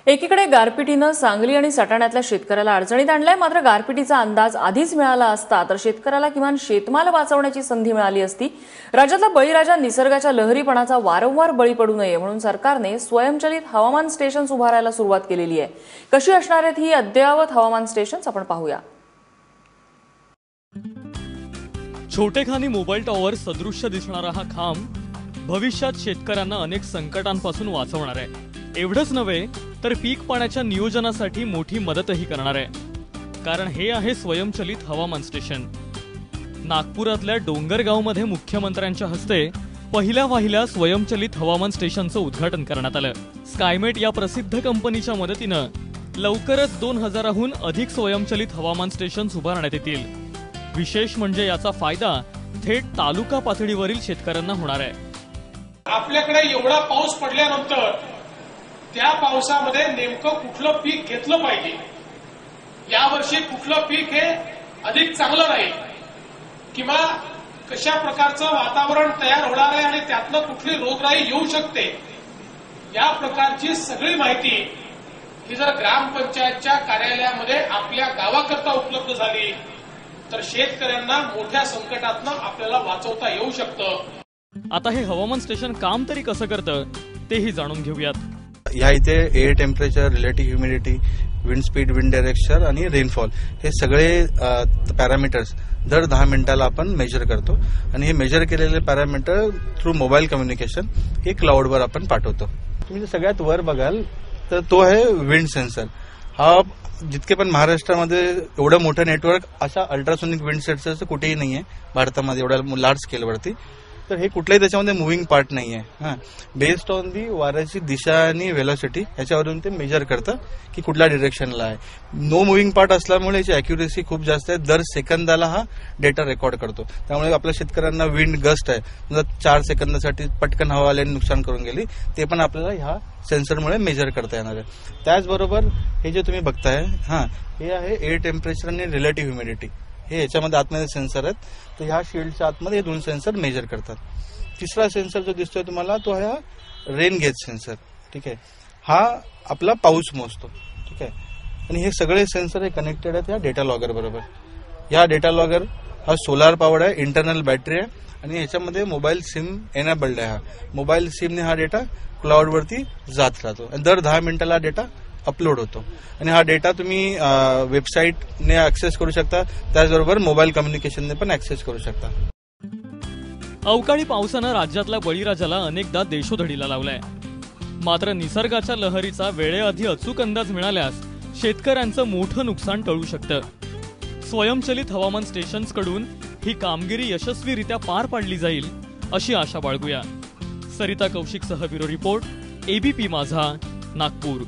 एकीकडे गारपिटीनं सांगली आणि सटाण्यातल्या शेतकऱ्याला अडचणीत आणलाय। मात्र गारपिटीचा अंदाज आधीच मिळाला असता तर शेतकऱ्याला किमान शेतमाल वाचवण्याची संधी मिळाली असती। राज्यातला बळीराजा निसर्गाच्या लहरीपणाचा वारंवार बळी पडू नये म्हणून सरकारने स्वयंचलित हवामान स्टेशन्स उभारायला सुरुवात केलेली आहे। कशी असणार आहेत ही अद्ययावत हवामान स्टेशन्स आपण पाहूया। छोटेखानी मोबाईल टॉवर सदृश्य दिसणारा हा खांब भविष्यात शेतकऱ्यांना अनेक संकटांपासून वाचवणार आहे। एवढंच नव्हे तर पीक पाण्याच्या नियोजनासाठी मोठी मदतही करणार आहे, कारण हे आहे स्वयंचलित हवामान स्टेशन। नागपुरातल्या डोंगरगावमध्ये मुख्यमंत्र्यांच्या हस्ते पहिल्या स्वयंचलित हवामान स्टेशनचं उद्घाटन करण्यात आलं। स्कायमेट या प्रसिद्ध कंपनीच्या मदतीनं लवकरच 2000हून अधिक स्वयंचलित हवामान स्टेशन्स उभारण्यात येतील। विशेष म्हणजे याचा फायदा थेट तालुका पातळीवरील शेतकऱ्यांना होणार आहे। आपल्याकडे एवढा पाऊस पडल्यानंतर त्या पावसामध्ये नेमकं कुठलं पीक घेतलं पाहिजे, यावर्षी कुठलं पीक हे अधिक चांगलं राहील किंवा कशा प्रकारचं वातावरण तयार होणार आहे आणि त्यातनं कुठली रोगराई येऊ शकते, या प्रकारची सगळी माहिती ही जर ग्रामपंचायतच्या कार्यालयामध्ये आपल्या गावाकरता उपलब्ध झाली तर शेतकऱ्यांना मोठ्या संकटातनं आपल्याला वाचवता येऊ शकतं। आता हे हवामान स्टेशन काम तरी कसं करतं तेही जाणून घेऊयात। या इथे air temperature, relative humidity, wind speed, wind direction आणि रेनफॉल हे सगळे पॅरामीटर्स दर 10 मिनिटाला आपण मेजर करतो आणि हे मेजर केलेले पॅरामीटर थ्रू मोबाईल कम्युनिकेशन हे क्लाउडवर आपण पाठवतो। तुम्ही सगळ्यात वर बघाल तर तो आहे विंड सेन्सर। हा जितके पण महाराष्ट्रामध्ये एवढं मोठं नेटवर्क अशा अल्ट्रासोनिक विंड सेन्सरचं कुठेही नाहीये भारतामध्ये एवढ्या लार्ज स्केलवरती। तर हे कुठल्याही त्याच्यामध्ये मुव्हिंग पार्ट नाहीये। बेस्ड ऑन दी वाऱ्याची दिशा आणि व्हेलॉसिटी याच्यावरून ते मेजर करतं की कुठल्या डिरेक्शनला आहे। नो मुव्हिंग पार्ट असल्यामुळे याची अॅक्युरेसी खूप जास्त आहे। दर सेकंदाला हा डेटा रेकॉर्ड करतो, त्यामुळे आपल्या शेतकऱ्यांना विंड गस्ट आहे, समजा 4 सेकंदासाठी पटकन हवा आल्याने नुकसान करून गेली, ते पण आपल्याला ह्या सेन्सरमुळे मेजर करता येणार आहे। त्याचबरोबर हे जे तुम्ही बघताय हे आहे एअर टेम्परेचर आणि रिलेटिव्ह ह्युमिडिटी। हे याच्यामध्ये आतमध्ये सेन्सर आहेत, तर ह्या शील्डच्या आतमध्ये हे 2 सेन्सर मेजर करतात। तिसरा सेन्सर जो दिसतोय तुम्हाला तो आहे रेन गेज सेन्सर। ठीक आहे, हा आपला पाऊस मोजतो। ठीक आहे, आणि हे सगळे सेन्सर हे कनेक्टेड आहेत या डेटा लॉगर बरोबर। या डेटा लॉगर हा सोलार पॉवर्ड आहे, इंटरनल बॅटरी आहे आणि ह्याच्यामध्ये मोबाईल सिम एनेबल्ड आहे। हा मोबाईल सिमने हा डेटा क्लाउडवरती जात राहतो आणि दर 10 मिनिटाला डेटा अपलोड होतो आणि हा डेटा तुम्ही वेबसाईटने ऍक्सेस करू शकता, त्याचबरोबर मोबाईल कम्युनिकेशनने पण ऍक्सेस करू शकता। अवकाळी पावसानं राज्यातल्या बळीराजाला अनेकदा देशोधडीला लावलाय। मात्र निसर्गाच्या लहरीचा वेळेआधी अचूक अंदाज मिळाल्यास शेतकऱ्यांचं मोठं नुकसान टळू शकतं। स्वयंचलित हवामान स्टेशन्स कडून ही कामगिरी यशस्वीरित्या पार पाडली जाईल अशी आशा बाळगूया। सरिता कौशिकसह ब्युरो रिपोर्ट, एबीपी माझा, नागपूर।